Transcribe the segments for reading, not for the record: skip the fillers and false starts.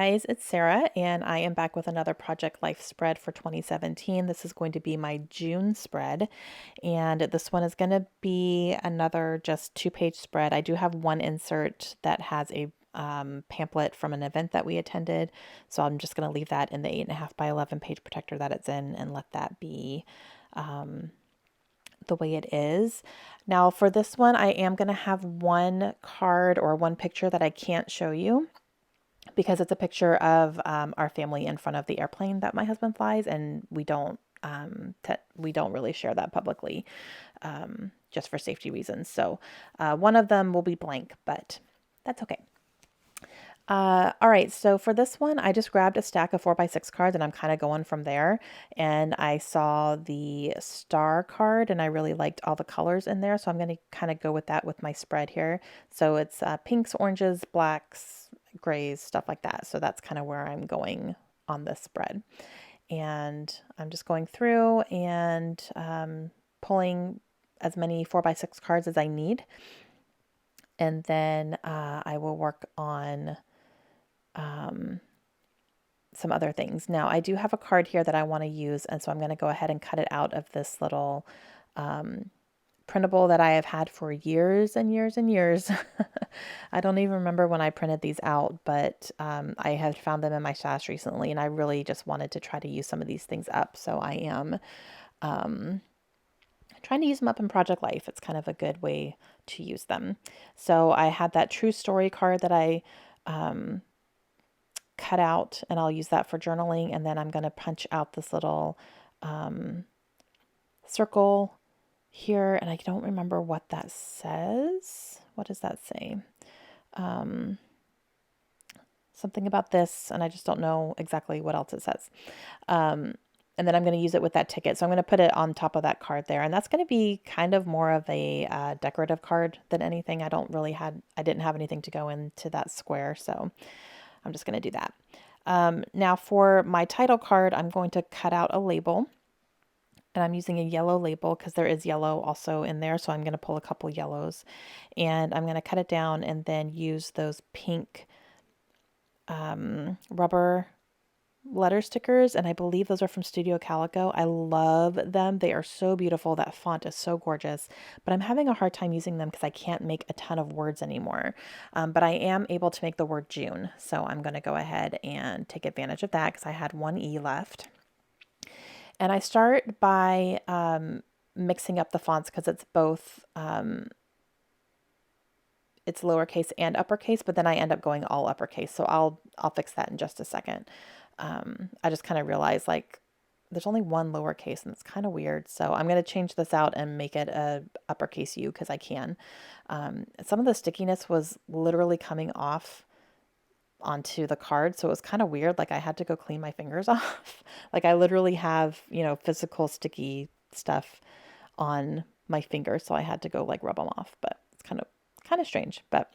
guys, it's Sarah, and I am back with another Project Life spread for 2017. This is going to be my June spread, and this one is going to be another just two-page spread. I do have one insert that has a pamphlet from an event that we attended, so I'm just going to leave that in the 8.5 by 11 page protector that it's in and let that be the way it is. Now for this one, I am going to have one card or one picture that I can't show you, because it's a picture of our family in front of the airplane that my husband flies, and we don't really share that publicly, just for safety reasons. So one of them will be blank, but that's okay. All right, so for this one, I just grabbed a stack of 4x6 cards and I'm kind of going from there. And I saw the star card and I really liked all the colors in there. So I'm going to kind of go with that with my spread here. So it's pinks, oranges, blacks, grays, stuff like that. So that's kind of where I'm going on this spread. And I'm just going through and pulling as many 4x6 cards as I need. And then I will work on some other things. Now, I do have a card here that I want to use, and so I'm going to go ahead and cut it out of this little printable that I have had for years and years and years. I don't even remember when I printed these out, but I have found them in my stash recently, and I really just wanted to try to use some of these things up. So I am trying to use them up in Project Life. It's kind of a good way to use them. So I had that true story card that I cut out, and I'll use that for journaling. And then I'm going to punch out this little circle here, and I don't remember what that says. What does that say? Something about this, and I just don't know exactly what else it says. And then I'm going to use it with that ticket. So I'm going to put it on top of that card there. And that's going to be kind of more of a decorative card than anything. I didn't have anything to go into that square. So I'm just going to do that. Now for my title card, I'm going to cut out a label, and I'm using a yellow label because there is yellow also in there. So I'm going to pull a couple yellows, and I'm going to cut it down and then use those pink rubber letter stickers, and I believe those are from Studio Calico. I love them. They are so beautiful. That font is so gorgeous, but I'm having a hard time using them because I can't make a ton of words anymore. But I am able to make the word June, so I'm going to go ahead and take advantage of that because I had one E left. And I start by mixing up the fonts because it's both it's lowercase and uppercase, but then I end up going all uppercase. So I'll fix that in just a second. I just kind of realized like there's only one lowercase and it's kind of weird. So I'm going to change this out and make it a uppercase U because I can. Some of the stickiness was literally coming off onto the card. So it was kind of weird. Like I had to go clean my fingers off. Like I literally have, physical sticky stuff on my fingers. So I had to go like rub them off, but it's kind of strange, but,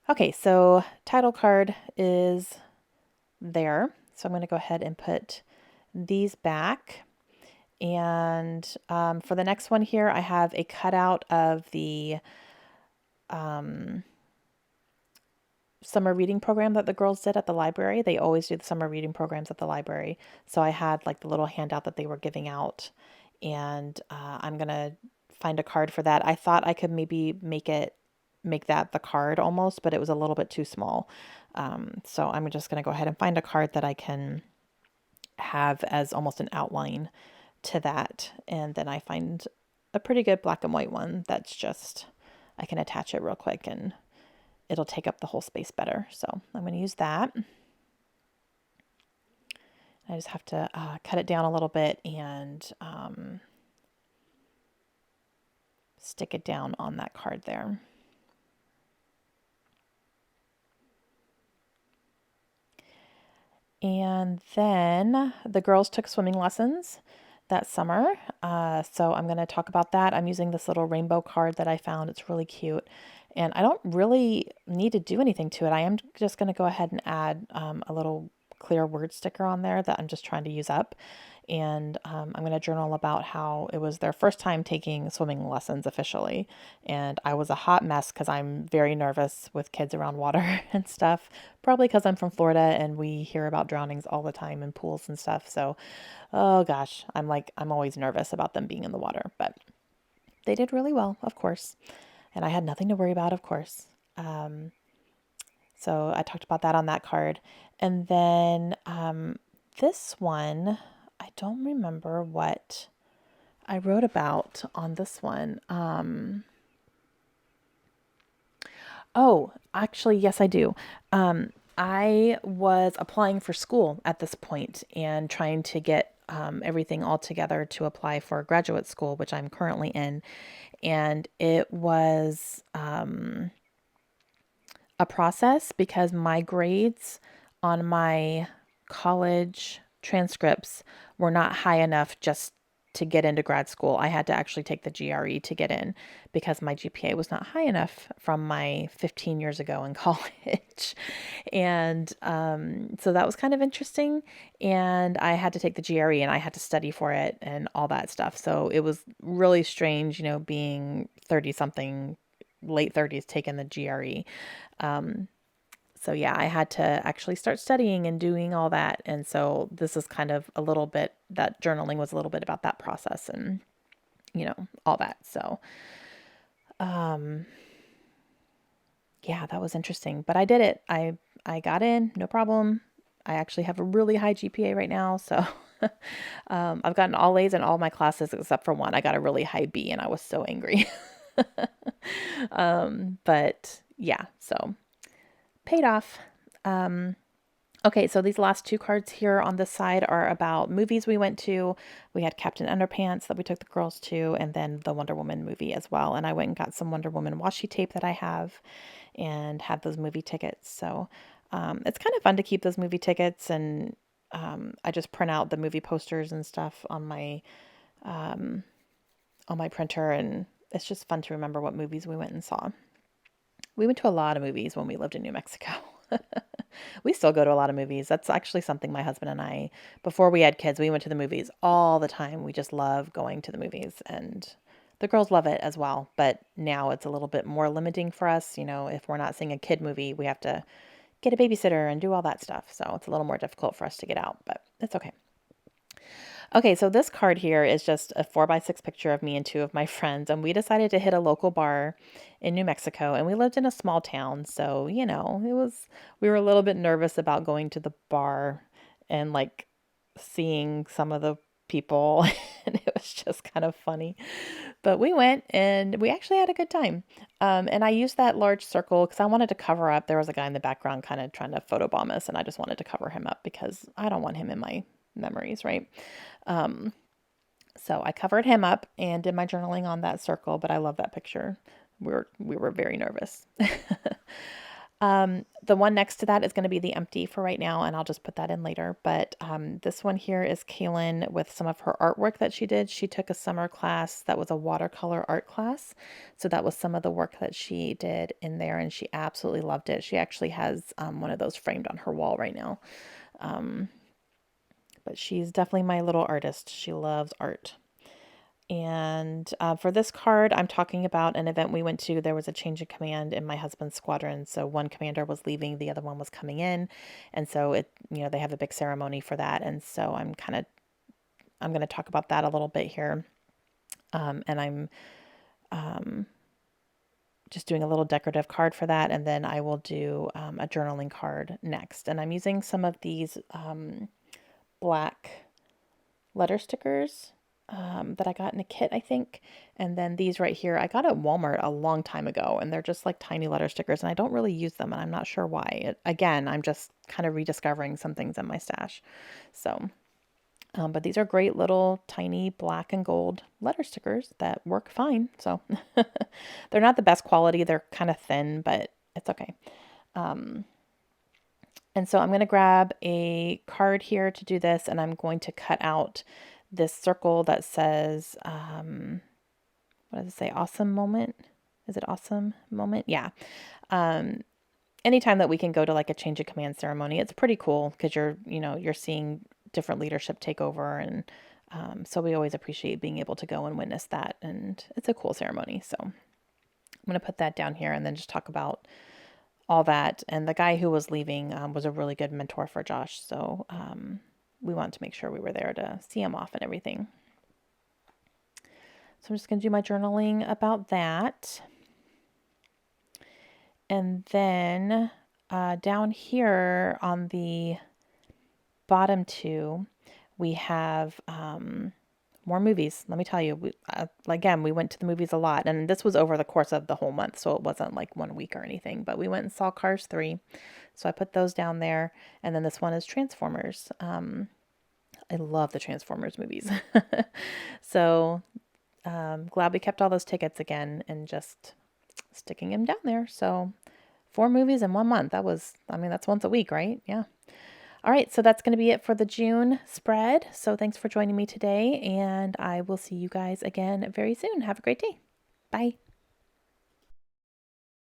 okay. So title card is there. So I'm going to go ahead and put these back. And for the next one here, I have a cutout of the summer reading program that the girls did at the library. They always do the summer reading programs at the library. So I had like the little handout that they were giving out, and I'm going to find a card for that. I thought I could maybe make that the card almost, but it was a little bit too small. So I'm just going to go ahead and find a card that I can have as almost an outline to that. And then I find a pretty good black and white one that's just, I can attach it real quick and it'll take up the whole space better. So I'm going to use that. I just have to cut it down a little bit and stick it down on that card there. And then the girls took swimming lessons that summer. So I'm going to talk about that. I'm using this little rainbow card that I found. It's really cute. And I don't really need to do anything to it. I am just going to go ahead and add a little clear word sticker on there that I'm just trying to use up. And I'm going to journal about how it was their first time taking swimming lessons officially. And I was a hot mess because I'm very nervous with kids around water and stuff. Probably because I'm from Florida and we hear about drownings all the time in pools and stuff. So, oh gosh, I'm always nervous about them being in the water. But they did really well, of course. And I had nothing to worry about, of course. Um, so I talked about that on that card. And then this one, I don't remember what I wrote about on this one. Oh, actually, yes, I do. I was applying for school at this point and trying to get everything all together to apply for graduate school, which I'm currently in. And it was a process because my grades on my college transcripts were not high enough just to get into grad school. I had to actually take the GRE to get in because my GPA was not high enough from my 15 years ago in college. And so that was kind of interesting. And I had to take the GRE and I had to study for it and all that stuff. So it was really strange, being 30 something, late 30s, taking the GRE. So yeah, I had to actually start studying and doing all that. And so this is kind of a little bit, that journaling was a little bit about that process and, all that. So, yeah, that was interesting, but I did it. I got in, no problem. I actually have a really high GPA right now. So, I've gotten all A's in all my classes except for one. I got a really high B and I was so angry. But yeah, so paid off. Okay, so these last two cards here on this side are about movies we went to. We had Captain Underpants that we took the girls to, and then the Wonder Woman movie as well. And I went and got some Wonder Woman washi tape that I have and had those movie tickets. So it's kind of fun to keep those movie tickets, and I just print out the movie posters and stuff on my printer, and it's just fun to remember what movies we went and saw. We went to a lot of movies when we lived in New Mexico. We still go to a lot of movies. That's actually something my husband and I, before we had kids, we went to the movies all the time. We just love going to the movies, and the girls love it as well. But now it's a little bit more limiting for us. If we're not seeing a kid movie, we have to get a babysitter and do all that stuff. So it's a little more difficult for us to get out, but it's okay. Okay, so this card here is just a 4x6 picture of me and two of my friends, and we decided to hit a local bar in New Mexico, and we lived in a small town, so, we were a little bit nervous about going to the bar and like seeing some of the people, and it was just kind of funny. But we went and we actually had a good time. And I used that large circle because I wanted to cover up. There was a guy in the background kind of trying to photobomb us, and I just wanted to cover him up because I don't want him in my memories, right? Um, so I covered him up and did my journaling on that circle, but I love that picture. We were very nervous. The one next to that is going to be the empty for right now, and I'll just put that in later. But this one here is Kaylin with some of her artwork that she did. She took a summer class that was a watercolor art class. So that was some of the work that she did in there, and she absolutely loved it. She actually has one of those framed on her wall right now. But she's definitely my little artist. She loves art. And for this card, I'm talking about an event we went to. There was a change of command in my husband's squadron. So one commander was leaving, the other one was coming in. And so they have a big ceremony for that. And so I'm going to talk about that a little bit here. And I'm just doing a little decorative card for that. And then I will do a journaling card next. And I'm using some of these black letter stickers that I got in a kit, I think. And then these right here, I got at Walmart a long time ago, and they're just like tiny letter stickers, and I don't really use them, and I'm not sure why. Again, I'm just kind of rediscovering some things in my stash. So, but these are great little tiny black and gold letter stickers that work fine. So they're not the best quality. They're kind of thin, but it's okay. And so I'm going to grab a card here to do this, and I'm going to cut out this circle that says, what does it say? Awesome moment. Is it awesome moment? Yeah. Anytime that we can go to like a change of command ceremony, it's pretty cool because you're seeing different leadership take over. And so we always appreciate being able to go and witness that. And it's a cool ceremony. So I'm going to put that down here and then just talk about all that. And the guy who was leaving was a really good mentor for Josh. So we wanted to make sure we were there to see him off and everything. So I'm just going to do my journaling about that. And then down here on the bottom two, we have more movies. Let me tell you, again, we went to the movies a lot. And this was over the course of the whole month, so it wasn't like 1 week or anything. But we went and saw Cars 3. So I put those down there. And then this one is Transformers. I love the Transformers movies. So glad we kept all those tickets again and just sticking them down there. So 4 movies in 1 month. That's once a week, right? Yeah. All right. So that's going to be it for the June spread. So thanks for joining me today, and I will see you guys again very soon. Have a great day. Bye.